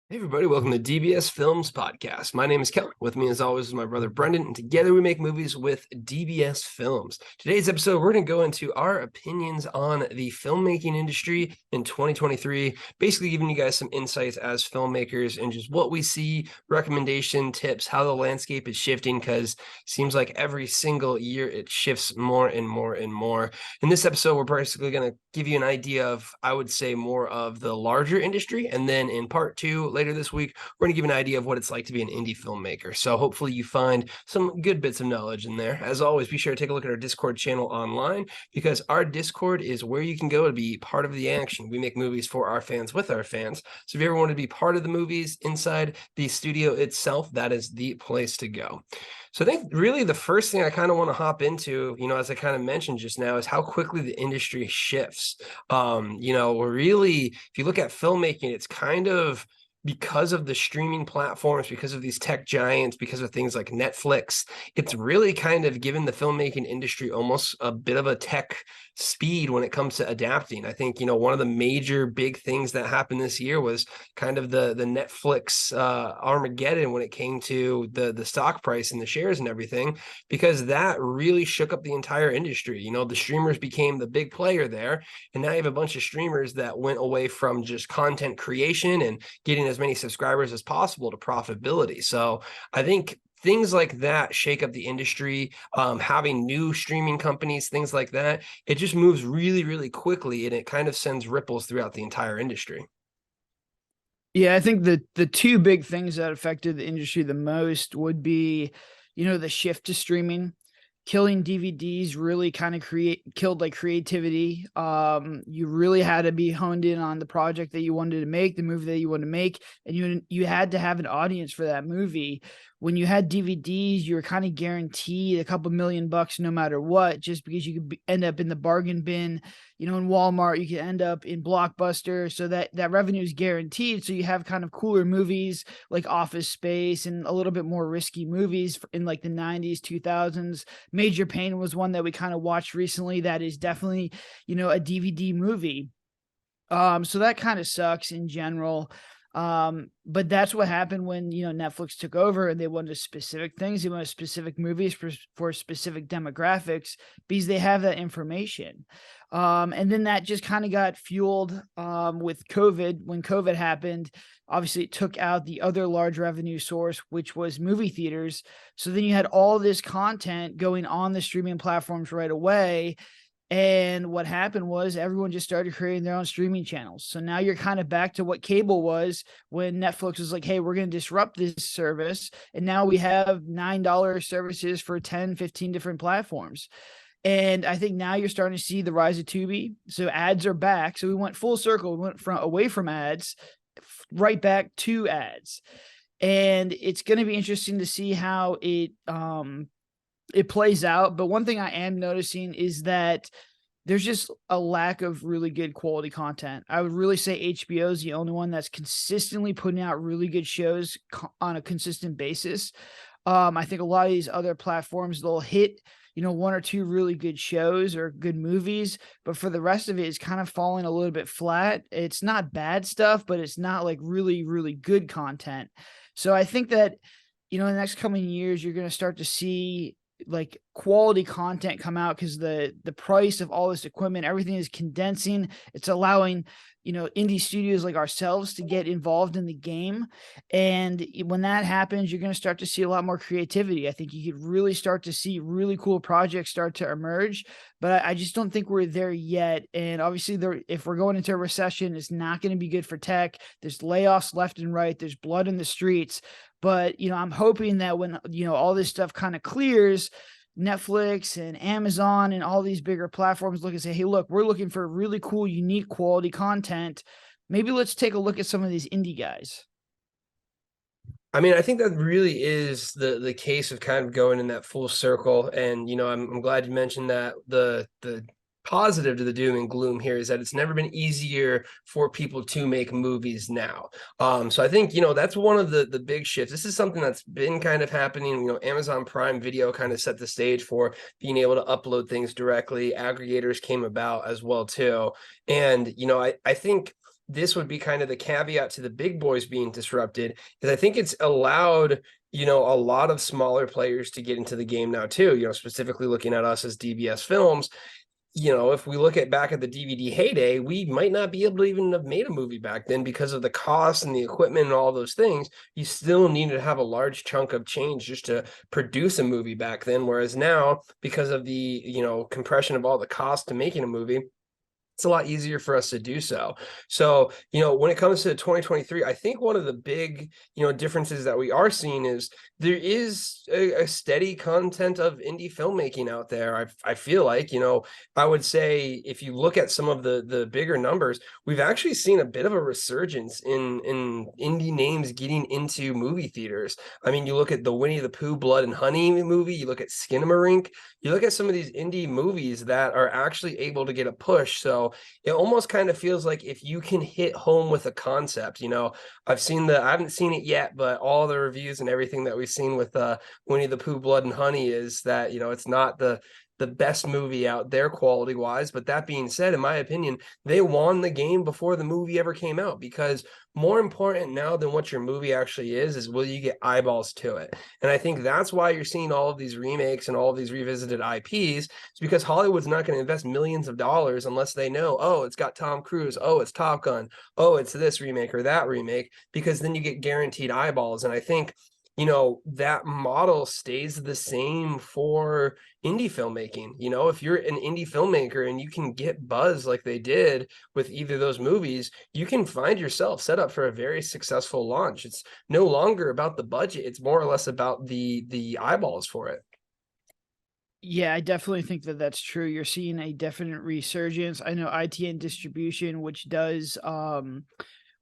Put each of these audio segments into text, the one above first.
Hey everybody, welcome to DBS Films Podcast. My name is Kelly. With me as always is my brother Brendan, and together we make movies with DBS Films. Today's episode, we're going to go into our opinions on the filmmaking industry in 2023, basically giving you guys some insights as filmmakers and just what we see, recommendation, tips, how the landscape is shifting, because it seems like every single year it shifts more and more and more. In this episode, we're basically going to give you an idea of, I would say, more of the larger industry, and then in part two, later this week, we're going to give an idea of what it's like to be an indie filmmaker. So hopefully you find some good bits of knowledge in there. As always, be sure to take a look at our Discord channel online, because our Discord is where you can go to be part of the action. We make movies for our fans with our fans. So if you ever want to be part of the movies inside the studio itself, that is the place to go. So I think really the first thing I kind of want to hop into, as I kind of mentioned just now, is how quickly the industry shifts. We're really, if you look at filmmaking, it's kind of because of the streaming platforms, because of these tech giants, because of things like Netflix, it's really kind of given the filmmaking industry almost a bit of a tech speed when it comes to adapting. I think, one of the major big things that happened this year was kind of the Netflix Armageddon when it came to the stock price and the shares and everything, because that really shook up the entire industry. The streamers became the big player there, and now you have a bunch of streamers that went away from just content creation and getting as many subscribers as possible to profitability. So I think things like that shake up the industry. Having new streaming companies, things like that, it just moves really, really quickly, and it kind of sends ripples throughout the entire industry. Yeah, I think the two big things that affected the industry the most would be, the shift to streaming. Killing DVDs really kind of killed like creativity. You really had to be honed in on the project that you wanted to make, the movie that you wanted to make, and you had to have an audience for that movie. When you had DVDs, you were kind of guaranteed a couple $1,000,000 no matter what, just because you could end up in the bargain bin, in Walmart, you could end up in Blockbuster, so that revenue is guaranteed. So you have kind of cooler movies like Office Space and a little bit more risky movies in like the 90s, 2000s. Major Pain was one that we kind of watched recently that is definitely, a DVD movie. So that kind of sucks in general. But that's what happened when, Netflix took over and they wanted specific things. They wanted specific movies for specific demographics because they have that information. And then that just kind of got fueled with COVID. When COVID happened, obviously it took out the other large revenue source, which was movie theaters. So then you had all this content going on the streaming platforms right away. And what happened was everyone just started creating their own streaming channels. So now you're kind of back to what cable was when Netflix was like, hey, we're going to disrupt this service. And now we have $9 services for 10, 15 different platforms. And I think now you're starting to see the rise of Tubi. So ads are back. So we went full circle. We went away from ads right back to ads. And it's going to be interesting to see how it plays out. But one thing I am noticing is that there's just a lack of really good quality content. I would really say HBO is the only one that's consistently putting out really good shows on a consistent basis. I think a lot of these other platforms, they'll hit, one or two really good shows or good movies, but for the rest of it, it's kind of falling a little bit flat. It's not bad stuff, but it's not like really, really good content. So I think that, in the next coming years, you're going to start to see like quality content come out because the price of all this equipment, everything is condensing. It's allowing, indie studios like ourselves to get involved in the game. And when that happens, you're going to start to see a lot more creativity. I think you could really start to see really cool projects start to emerge, but I just don't think we're there yet. And obviously if we're going into a recession, it's not going to be good for tech. There's layoffs left and right. There's blood in the streets. But, I'm hoping that when, all this stuff kind of clears, Netflix and Amazon and all these bigger platforms look and say, hey, look, we're looking for really cool, unique quality content. Maybe let's take a look at some of these indie guys. I mean, I think that really is the case of kind of going in that full circle. And, I'm glad you mentioned that the positive to the doom and gloom here is that it's never been easier for people to make movies now. So I think, that's one of the big shifts. This is something that's been kind of happening. Amazon Prime Video kind of set the stage for being able to upload things directly. Aggregators came about as well, too. And, I think this would be kind of the caveat to the big boys being disrupted, is I think it's allowed, a lot of smaller players to get into the game now too, specifically looking at us as DBS Films. If we look at back at the DVD heyday, we might not be able to even have made a movie back then because of the cost and the equipment and all those things. You still needed to have a large chunk of change just to produce a movie back then. Whereas now, because of the, compression of all the cost to making a movie, it's a lot easier for us to do so. So, when it comes to 2023, I think one of the big, differences that we are seeing is there is a steady content of indie filmmaking out there. I feel like, I would say if you look at some of the bigger numbers, we've actually seen a bit of a resurgence in indie names getting into movie theaters. I mean, you look at the Winnie the Pooh Blood and Honey movie, you look at Skinamarink, you look at some of these indie movies that are actually able to get a push. So it almost kind of feels like if you can hit home with a concept, I haven't seen it yet, but all the reviews and everything that we've seen with Winnie the Pooh Blood and Honey is that, it's not the best movie out there quality wise. But that being said, in my opinion, they won the game before the movie ever came out, because more important now than what your movie actually is will you get eyeballs to it. And I think that's why you're seeing all of these remakes and all of these revisited IPs. It's because Hollywood's not going to invest millions of dollars unless they know, oh, it's got Tom Cruise, oh, it's Top Gun, oh, it's this remake or that remake, because then you get guaranteed eyeballs. And I think that model stays the same for indie filmmaking. If you're an indie filmmaker and you can get buzz like they did with either of those movies, you can find yourself set up for a very successful launch. It's no longer about the budget, it's more or less about the eyeballs for it. Yeah, I definitely think that that's true. You're seeing a definite resurgence. I know ITN Distribution, which does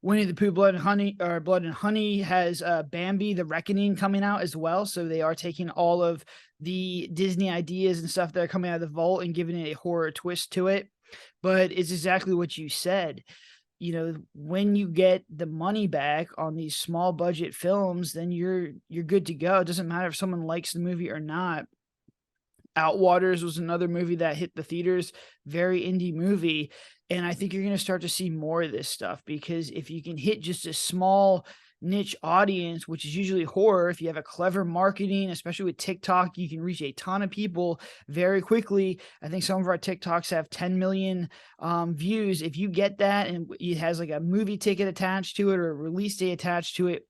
Winnie the Pooh Blood and Honey, has Bambi the Reckoning coming out as well. So they are taking all of the Disney ideas and stuff that are coming out of the vault and giving it a horror twist to it. But it's exactly what you said. When you get the money back on these small budget films, then you're good to go. It doesn't matter if someone likes the movie or not. Outwaters was another movie that hit the theaters, very indie movie. And I think you're going to start to see more of this stuff, because if you can hit just a small niche audience, which is usually horror, if you have a clever marketing, especially with TikTok, you can reach a ton of people very quickly. I think some of our TikToks have 10 million views. If you get that and it has like a movie ticket attached to it or a release date attached to it,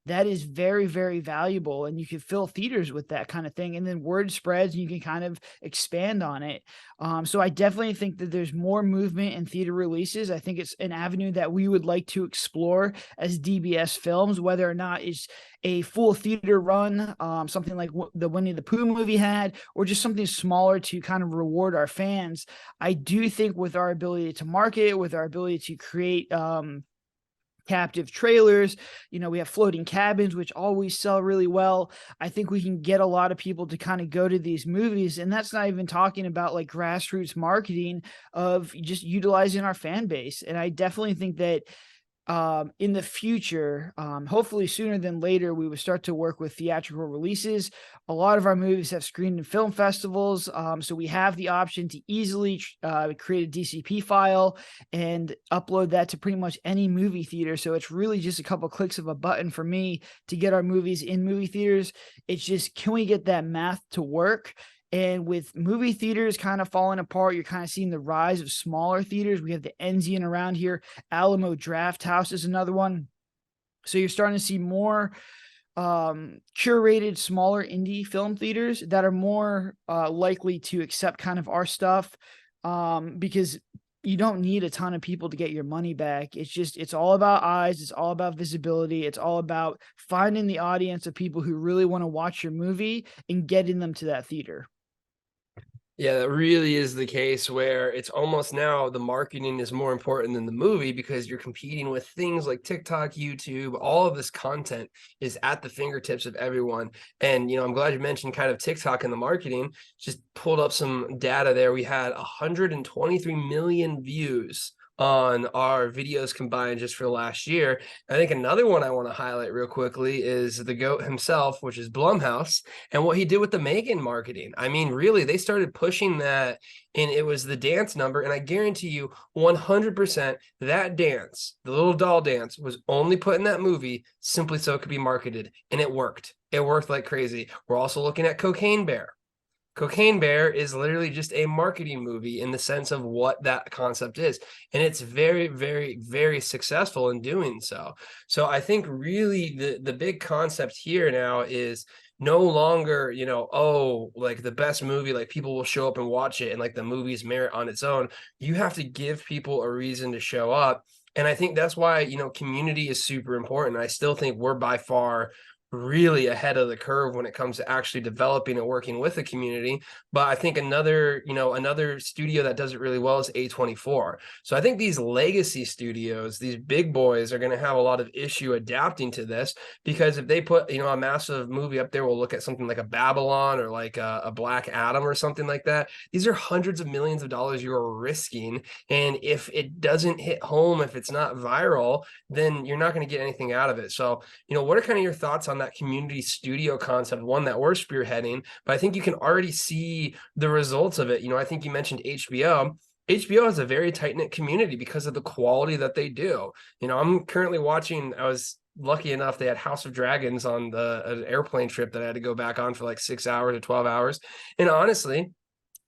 that is very, very valuable. And you can fill theaters with that kind of thing. And then word spreads and you can kind of expand on it. So I definitely think that there's more movement in theater releases. I think it's an avenue that we would like to explore as DBS Films, whether or not it's a full theater run, something like the Winnie the Pooh movie had, or just something smaller to kind of reward our fans. I do think with our ability to market, with our ability to create, captive trailers, we have floating cabins, which always sell really well. I think we can get a lot of people to kind of go to these movies. And that's not even talking about like grassroots marketing of just utilizing our fan base. And I definitely think that in the future, hopefully sooner than later, we would start to work with theatrical releases. A lot of our movies have screened in film festivals, so we have the option to easily create a DCP file and upload that to pretty much any movie theater. So it's really just a couple clicks of a button for me to get our movies in movie theaters. It's just, can we get that math to work? And with movie theaters kind of falling apart, you're kind of seeing the rise of smaller theaters. We have the Enzian around here. Alamo Draft House is another one. So you're starting to see more curated, smaller indie film theaters that are more likely to accept kind of our stuff, because you don't need a ton of people to get your money back. It's all about eyes. It's all about visibility. It's all about finding the audience of people who really want to watch your movie and getting them to that theater. Yeah, that really is the case, where it's almost now the marketing is more important than the movie, because you're competing with things like TikTok, YouTube, all of this content is at the fingertips of everyone. And, I'm glad you mentioned kind of TikTok and the marketing. Just pulled up some data there. We had 123 million views on our videos combined just for the last year. I think another one I want to highlight real quickly is the GOAT himself, which is Blumhouse, and what he did with the Megan marketing. I mean, really, they started pushing that, and it was the dance number. And I guarantee you 100% that dance, the little doll dance, was only put in that movie simply so it could be marketed. And it worked. It worked like crazy. We're also looking at Cocaine Bear. Cocaine Bear is literally just a marketing movie in the sense of what that concept is. And it's very, very, very successful in doing so. So I think really the big concept here now is no longer, you know, oh, like the best movie, like people will show up and watch it and like the movie's merit on its own. You have to give people a reason to show up. And I think that's why, you know, community is super important. I still think we're by far really ahead of the curve when it comes to actually developing and working with the community. But I think another studio that does it really well is A24. So I think these legacy studios, these big boys, are going to have a lot of issue adapting to this, because if they put, you know, a massive movie up there, we'll look at something like a Babylon or like a Black Adam or something like that. These are hundreds of millions of dollars you're risking. And if it doesn't hit home, if it's not viral, then you're not going to get anything out of it. So, you know, what are kind of your thoughts on that community studio concept, one that we're spearheading? But I think you can already see the results of it. You know, I think you mentioned HBO. HBO has a very tight-knit community because of the quality that they do. You know, I'm currently watching, I was lucky enough, they had House of Dragons on an airplane trip that I had to go back on for like 6 hours or 12 hours. And honestly,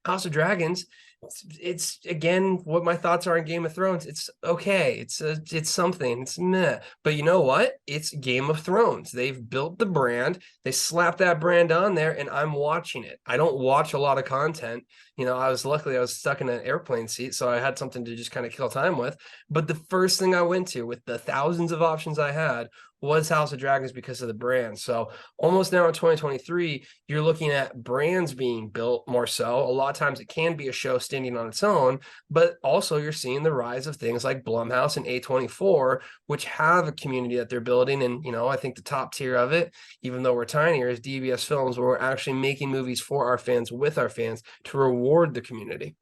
House of Dragons, it's again what my thoughts are on Game of Thrones. It's okay. It's something. It's meh. But you know what? It's Game of Thrones. They've built the brand. They slapped that brand on there, and I'm watching it. I don't watch a lot of content. You know, I was stuck in an airplane seat, so I had something to just kind of kill time with. But the first thing I went to, with the thousands of options I had, was House of Dragons because of the brand. So almost now in 2023, you're looking at brands being built more so. A lot of times it can be a show standing on its own, but also you're seeing the rise of things like Blumhouse and A24, which have a community that they're building. And, you know, I think the top tier of it, even though we're tinier, is DBS Films, where we're actually making movies for our fans, with our fans, to reward the community.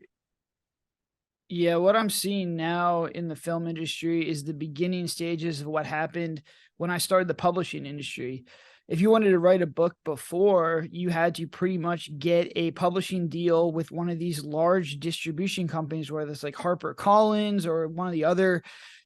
Yeah, what I'm seeing now in the film industry is the beginning stages of what happened when I started the publishing industry. If you wanted to write a book before, you had to pretty much get a publishing deal with one of these large distribution companies, whether it's like HarperCollins or one of the other.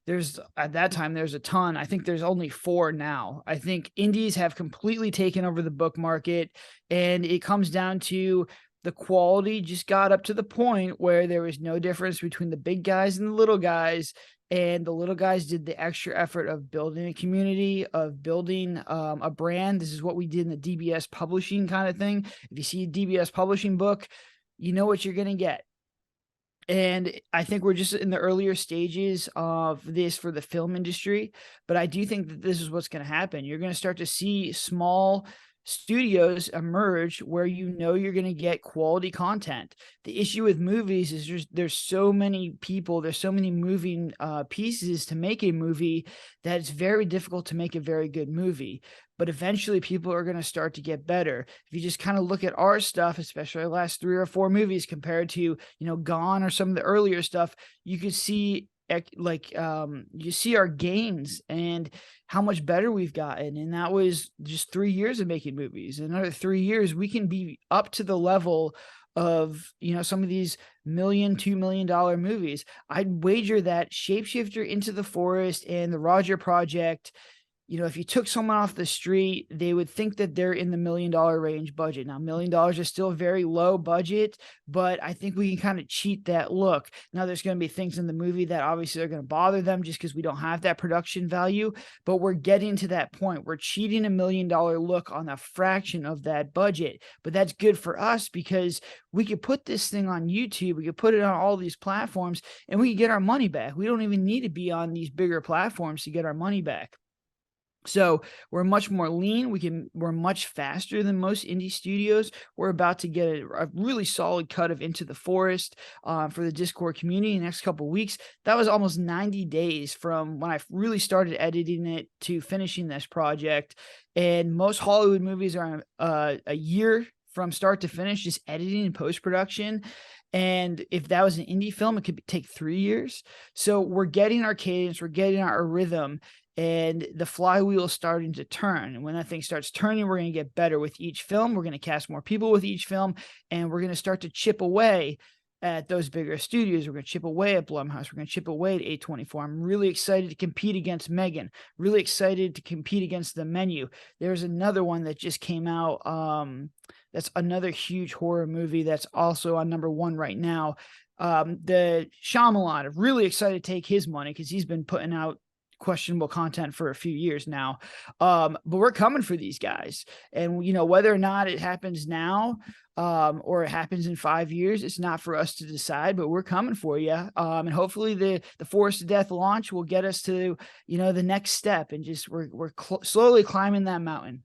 There's at that time, there's a ton. I think there's only 4 now. I think indies have completely taken over the book market, and it comes down to the quality just got up to the point where there was no difference between the big guys and the little guys. And the little guys did the extra effort of building a community, of building a brand. This is what we did in the DBS publishing kind of thing. If you see a DBS publishing book, you know what you're going to get. And I think we're just in the earlier stages of this for the film industry. But I do think that this is what's going to happen. You're going to start to see small studios emerge where you know you're going to get quality content. The issue with movies is there's so many people, there's so many moving pieces to make a movie that it's very difficult to make a very good movie. But eventually people are going to start to get better. If you just kind of look at our stuff, especially the last 3 or 4 movies compared to, you know, Gone or some of the earlier stuff, you could see you see our gains and how much better we've gotten. And that was just 3 years of making movies. In another 3 years, we can be up to the level of, you know, some of these $1 million, $2 million movies. I'd wager that Shapeshifter, Into the Forest, and The Roger Project, you know, if you took someone off the street, they would think that they're in the $1 million range budget. Now, $1 million is still a very low budget, but I think we can kind of cheat that look. Now, there's going to be things in the movie that obviously are going to bother them just because we don't have that production value, but we're getting to that point. We're cheating $1 million look on a fraction of that budget, but that's good for us because we could put this thing on YouTube, we could put it on all these platforms, and we could get our money back. We don't even need to be on these bigger platforms to get our money back. So we're much more lean. We're much faster than most indie studios. We're about to get a really solid cut of Into the Forest for the Discord community in the next couple of weeks. That was almost 90 days from when I really started editing it to finishing this project. And most Hollywood movies are a year from start to finish, just editing and post-production. And if that was an indie film, it could take 3 years. So we're getting our cadence, we're getting our rhythm, and the flywheel is starting to turn. And when that thing starts turning, we're going to get better with each film. We're going to cast more people with each film, and we're going to start to chip away at those bigger studios. We're going to chip away at Blumhouse. We're going to chip away at A24. I'm really excited to compete against Megan. Really excited to compete against The Menu. There's another one that just came out. That's another huge horror movie that's also on #1 right now. The Shyamalan, I'm really excited to take his money because he's been putting out questionable content for a few years now. But we're coming for these guys. And, whether or not it happens now or it happens in 5 years, it's not for us to decide, but we're coming for you. And hopefully the Forest of Death launch will get us to, the next step, and just we're slowly climbing that mountain.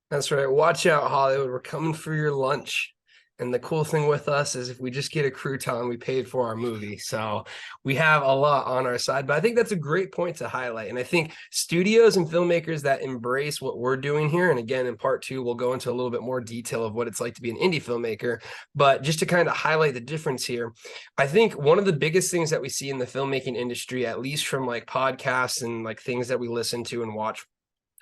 That's right. Watch out, Hollywood. We're coming for your lunch. And the cool thing with us is if we just get a crouton, we paid for our movie. So we have a lot on our side. But I think that's a great point to highlight. And I think studios and filmmakers that embrace what we're doing here, and again, in part 2, we'll go into a little bit more detail of what it's like to be an indie filmmaker. But just to kind of highlight the difference here, I think one of the biggest things that we see in the filmmaking industry, at least from like podcasts and like things that we listen to and watch,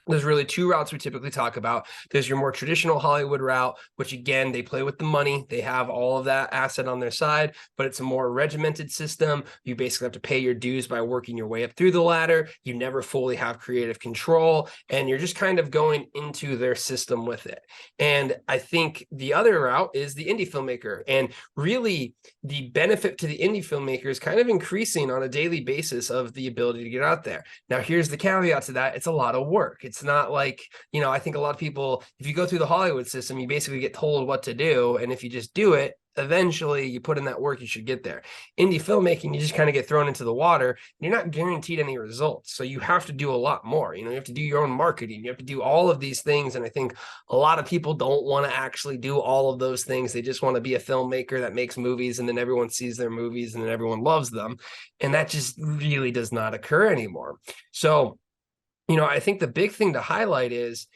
there's really 2 routes we typically talk about. There's your more traditional Hollywood route, which again, they play with the money. They have all of that asset on their side, but it's a more regimented system. You basically have to pay your dues by working your way up through the ladder. You never fully have creative control, and you're just kind of going into their system with it. And I think the other route is the indie filmmaker. And really, the benefit to the indie filmmaker is kind of increasing on a daily basis of the ability to get out there. Now, here's the caveat to that. It's a lot of work. It's not like, I think a lot of people, if you go through the Hollywood system, you basically get told what to do. And if you just do it, eventually you put in that work, you should get there. Indie filmmaking, you just kind of get thrown into the water. And you're not guaranteed any results. So you have to do a lot more. You have to do your own marketing. You have to do all of these things. And I think a lot of people don't want to actually do all of those things. They just want to be a filmmaker that makes movies, and then everyone sees their movies and then everyone loves them. And that just really does not occur anymore. So I think the big thing to highlight is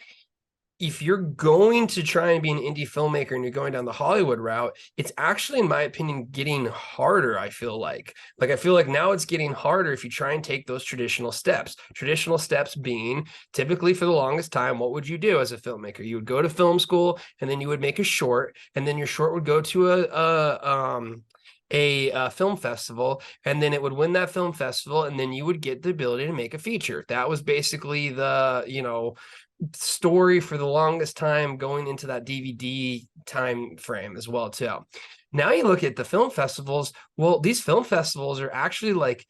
if you're going to try and be an indie filmmaker and you're going down the Hollywood route, it's actually, in my opinion, getting harder. I feel like now it's getting harder if you try and take those traditional steps. Traditional steps being typically, for the longest time, what would you do as a filmmaker? You would go to film school, and then you would make a short, and then your short would go to a film festival, and then it would win that film festival, and then you would get the ability to make a feature. That was basically the story for the longest time, going into that DVD time frame as well too. Now you look at the film festivals. Well, these film festivals are actually like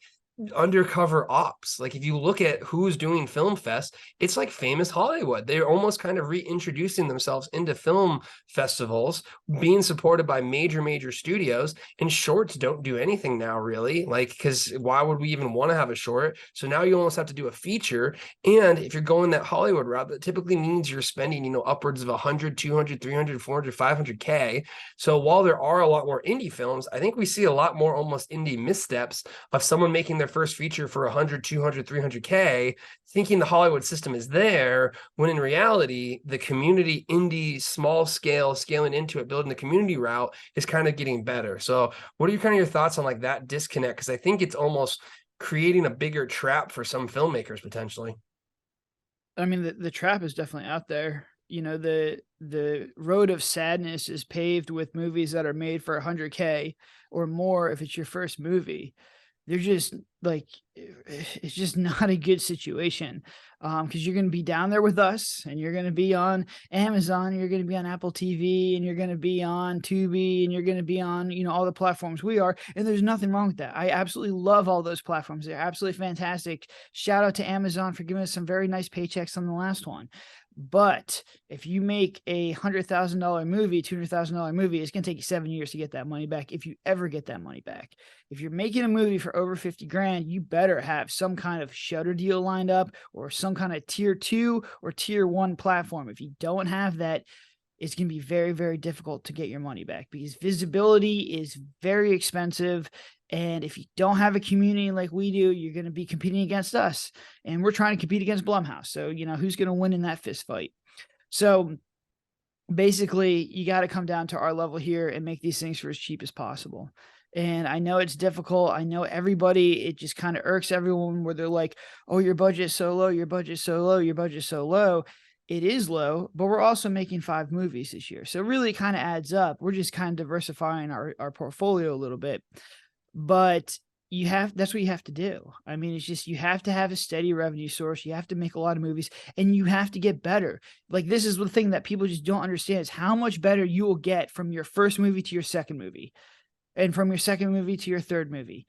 undercover ops. Like if you look at who's doing Film Fest, it's like Famous Hollywood. They're almost kind of reintroducing themselves into film festivals, being supported by major studios. And shorts don't do anything now, really, like, because why would we even want to have a short? So now you almost have to do a feature. And if you're going that Hollywood route, that typically means you're spending upwards of 100, 200, 300, 400, 500K. So while there are a lot more indie films, I think we see a lot more almost indie missteps of someone making their first feature for 100, 200, 300K, thinking the Hollywood system is there, when in reality, the community indie, small scale, scaling into it, building the community route is kind of getting better. So what are your thoughts on like that disconnect? Because I think it's almost creating a bigger trap for some filmmakers potentially. I mean, the trap is definitely out there. The road of sadness is paved with movies that are made for 100K or more if it's your first movie. They're just like, it's just not a good situation, because you're going to be down there with us, and you're going to be on Amazon, and you're going to be on Apple TV, and you're going to be on Tubi, and you're going to be on, all the platforms we are. And there's nothing wrong with that. I absolutely love all those platforms. They're absolutely fantastic. Shout out to Amazon for giving us some very nice paychecks on the last one. But if you make a $100,000 movie, $200,000 movie, it's going to take you 7 years to get that money back, if you ever get that money back. If you're making a movie for over 50 grand, you better have some kind of Shutter deal lined up, or some kind of tier 2 or tier 1 platform. If you don't have that, it's going to be very, very difficult to get your money back, because visibility is very expensive. And if you don't have a community like we do, you're going to be competing against us. And we're trying to compete against Blumhouse. So, who's going to win in that fist fight? So basically you got to come down to our level here and make these things for as cheap as possible. And I know it's difficult. I know everybody, it just kind of irks everyone where they're like, oh, your budget's so low, your budget's so low, your budget's so low. It is low, but we're also making 5 movies this year. So it really kind of adds up. We're just kind of diversifying our portfolio a little bit. But that's what you have to do. I mean, it's just, you have to have a steady revenue source. You have to make a lot of movies and you have to get better. Like, this is the thing that people just don't understand, is how much better you will get from your first movie to your second movie, and from your second movie to your third movie.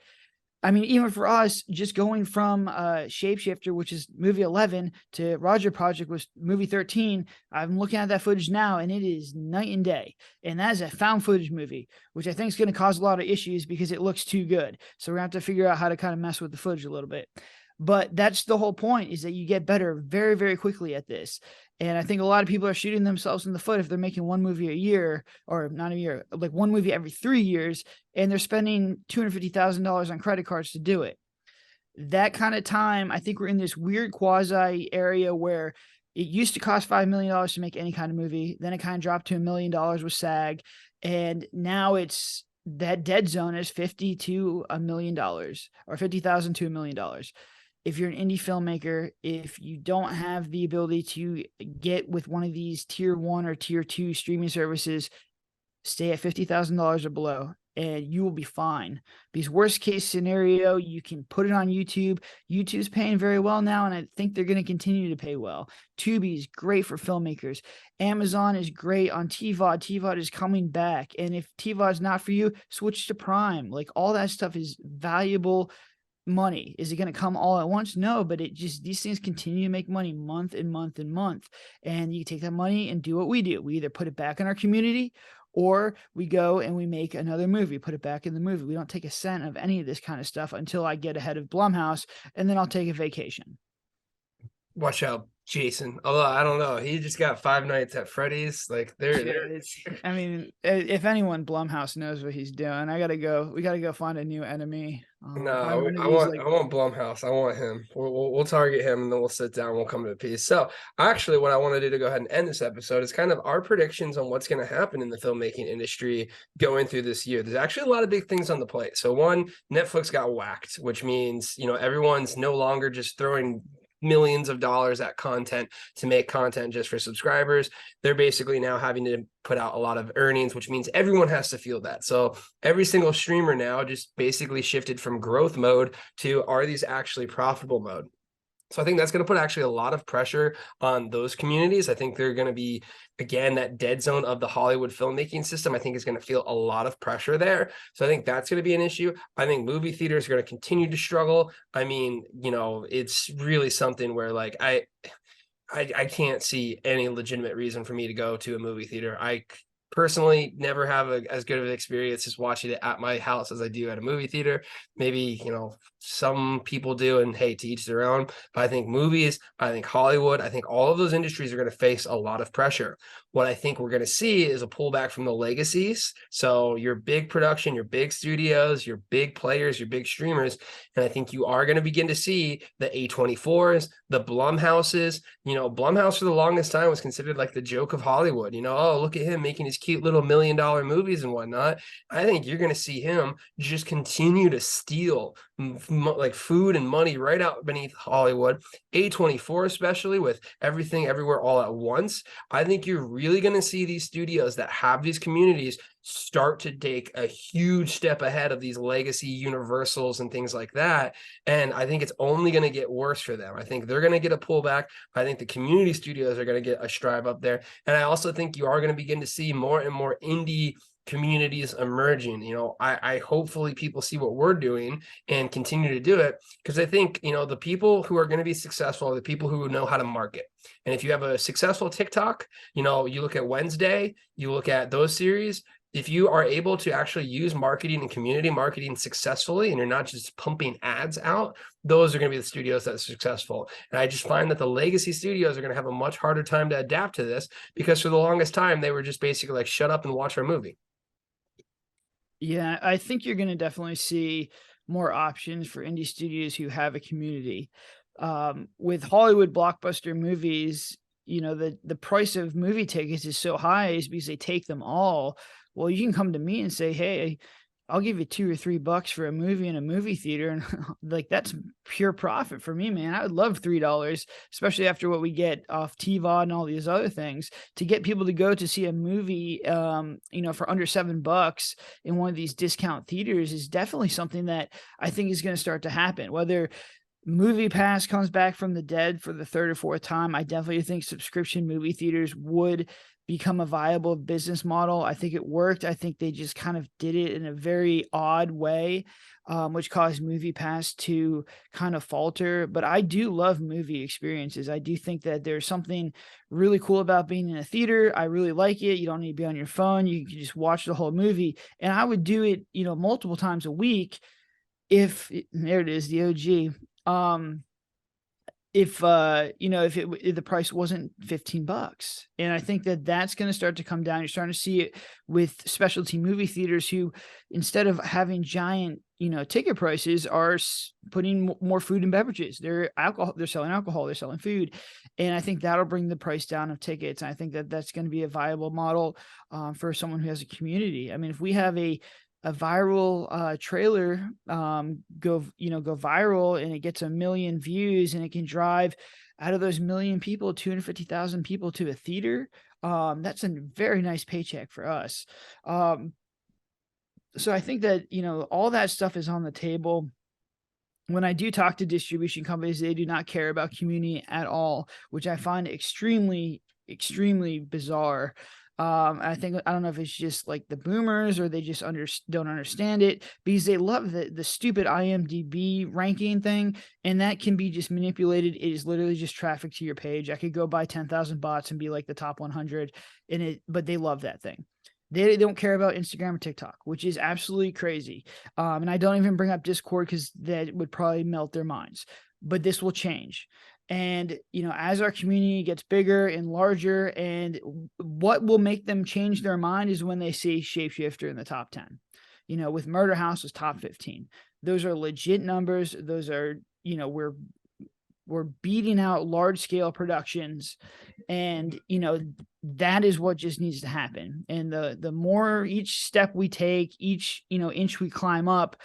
I mean, even for us, just going from Shapeshifter, which is movie 11, to Roger Project, was movie 13. I'm looking at that footage now, and it is night and day. And that is a found footage movie, which I think is going to cause a lot of issues because it looks too good. So we're going to have to figure out how to kind of mess with the footage a little bit. But that's the whole point, is that you get better very, very quickly at this. And I think a lot of people are shooting themselves in the foot if they're making one movie a year, or not a year, like one movie every 3 years, and they're spending $250,000 on credit cards to do it. That kind of time, I think we're in this weird quasi area where it used to cost $5 million to make any kind of movie. Then it kind of dropped to $1 million with SAG. And now it's, that dead zone is 50 to $1 million, or 50,000 to $1 million. If you're an indie filmmaker, if you don't have the ability to get with one of these tier 1 or tier 2 streaming services, stay at $50,000 or below, and you will be fine. Because worst case scenario, you can put it on YouTube. YouTube's paying very well now, and I think they're going to continue to pay well. Tubi is great for filmmakers. Amazon is great on TVOD. TVOD is coming back. And if TVOD is not for you, switch to Prime. Like, all that stuff is valuable money. Is it going to come all at once? No, but it just, these things continue to make money month and month and month. And you take that money and do what we do. We either put it back in our community, or we go and we make another movie, put it back in the movie. We don't take a cent of any of this kind of stuff until I get ahead of Blumhouse, and then I'll take a vacation. Watch out, Jason. Although I don't know, he just got Five Nights at Freddy's. Like I mean, if anyone, Blumhouse knows what he's doing. We gotta go find a new enemy. Find No, one of these, like, I want Blumhouse. I want him. We'll target him, and then we'll sit down. We'll come to peace. So, actually, what I want to do to go ahead and end this episode is kind of our predictions on what's going to happen in the filmmaking industry going through this year. There's actually a lot of big things on the plate. So, one, Netflix got whacked, which means, everyone's no longer just throwing millions of dollars at content to make content just for subscribers. They're basically now having to put out a lot of earnings, which means everyone has to feel that. So every single streamer now just basically shifted from growth mode to, are these actually profitable mode? So I think that's going to put actually a lot of pressure on those communities. I think they're going to be, again, that dead zone of the Hollywood filmmaking system. I think is going to feel a lot of pressure there. So I think that's going to be an issue. I think movie theaters are going to continue to struggle. I mean, it's really something where, like, I can't see any legitimate reason for me to go to a movie theater. I personally never have as good of an experience as watching it at my house as I do at a movie theater. Maybe, some people do, and hey, to each their own. But I think movies, I think Hollywood, I think all of those industries are going to face a lot of pressure. What I think we're going to see is a pullback from the legacies. So your big production, your big studios, your big players, your big streamers. And I think you are going to begin to see the A24s, the Blumhouses. Blumhouse for the longest time was considered like the joke of Hollywood. Oh, look at him making his cute little $1 million movies and whatnot. I think you're going to see him just continue to steal like food and money right out beneath Hollywood. A24, especially with Everything Everywhere All at Once. I think you're really going to see these studios that have these communities start to take a huge step ahead of these legacy Universals and things like that. And I think it's only going to get worse for them. I think they're going to get a pullback. I think the community studios are going to get a strive up there. And I also think you are going to begin to see more and more indie communities emerging. I hopefully people see what we're doing and continue to do it, because I think, the people who are going to be successful are the people who know how to market. And if you have a successful TikTok, you look at Wednesday, you look at those series, if you are able to actually use marketing and community marketing successfully, and you're not just pumping ads out, those are going to be the studios that are successful. And I just find that the legacy studios are going to have a much harder time to adapt to this, because for the longest time, they were just basically like, shut up and watch our movie. Yeah, I think you're going to definitely see more options for indie studios who have a community. With Hollywood blockbuster movies, the price of movie tickets is so high is because they take them all. Well, you can come to me and say, hey, I'll give you $2 or $3 for a movie in a movie theater. And like, that's pure profit for me, man. I would love $3, especially after what we get off TVOD and all these other things, to get people to go to see a movie, for under $7 in one of these discount theaters is definitely something that I think is going to start to happen. Whether Movie Pass comes back from the dead for the third or fourth time, I definitely think subscription movie theaters would become a viable business model. I think it worked. I think they just kind of did it in a very odd way, which caused Movie Pass to kind of falter. But I do love movie experiences. I do think that there's something really cool about being in a theater. I really like it. You don't need to be on your phone. You can just watch the whole movie. And I would do it, multiple times a week if there it is, the OG. If the price wasn't $15. And I think that that's going to start to come down. You're starting to see it with specialty movie theaters who, instead of having giant, ticket prices, are putting more food and beverages. They're selling alcohol, they're selling food. And I think that'll bring the price down of tickets. And I think that that's going to be a viable model for someone who has a community. I mean, if we have a viral trailer go viral and it gets 1 million views and it can drive out of those 1 million people 250,000 people to a theater, that's a very nice paycheck for us. So I think that all that stuff is on the table. When I do talk to distribution companies, they do not care about community at all, which I find extremely bizarre. I don't know if it's just like the boomers or they just don't understand it, because they love the stupid IMDb ranking thing, and that can be just manipulated. It is literally just traffic to your page. I could go buy 10,000 bots and be like the top 100 but they love that thing. They don't care about Instagram or TikTok, which is absolutely crazy. And I don't even bring up Discord because that would probably melt their minds. But this will change. And, as our community gets bigger and larger, and what will make them change their mind is when they see Shapeshifter in the top 10, with Murder House was top 15. Those are legit numbers. Those are, we're beating out large scale productions, and, that is what just needs to happen. And the more each step we take, each, inch we climb up,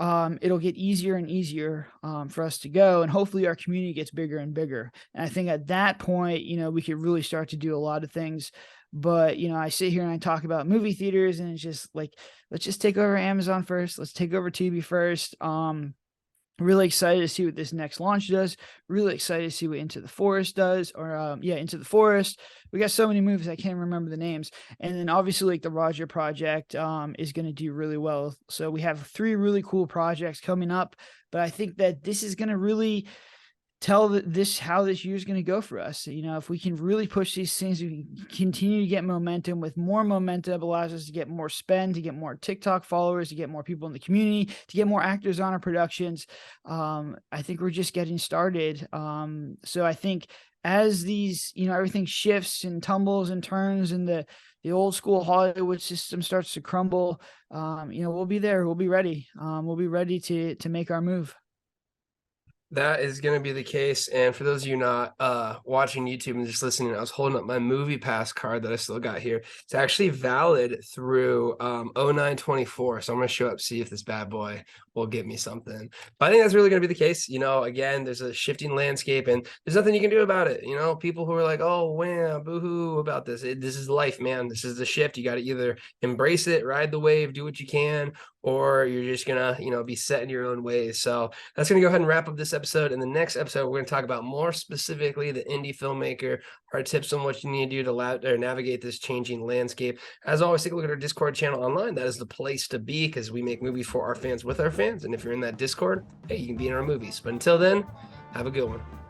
it'll get easier and easier for us to go, and hopefully our community gets bigger and bigger. And I think at that point, we could really start to do a lot of things. But I sit here and I talk about movie theaters, and it's just like, let's just take over Amazon first. Let's take over Tubi first. Really excited to see what this next launch does. Really excited to see what Into the Forest does, or Into the Forest. We got so many movies I can't remember the names. And then obviously like the Roger Project is going to do really well. So we have 3 really cool projects coming up, but I think that this is going to really tell how this year is going to go for us. If we can really push these things, we can continue to get momentum. With more momentum, allows us to get more spend, to get more TikTok followers, to get more people in the community, to get more actors on our productions. I think we're just getting started. So I think as these, everything shifts and tumbles and turns, and the old school Hollywood system starts to crumble, we'll be there. We'll be ready. We'll be ready to make our move. That is going to be the case. And for those of you not watching YouTube and just listening, I was holding up my Movie Pass card that I still got here. It's actually valid through 09/24. So I'm going to show up, see if this bad boy will give me something. But I think that's really going to be the case. Again, there's a shifting landscape and there's nothing you can do about it. People who are like, oh, wow, boo-hoo about this. This is life, man. This is the shift. You got to either embrace it, ride the wave, do what you can, or you're just gonna, be set in your own ways. So that's gonna go ahead and wrap up this episode. In the next episode, we're gonna talk about more specifically the indie filmmaker, our tips on what you need to do to navigate this changing landscape. As always, take a look at our Discord channel online. That is the place to be, because we make movies for our fans with our fans. And if you're in that Discord, hey, you can be in our movies. But until then, have a good one.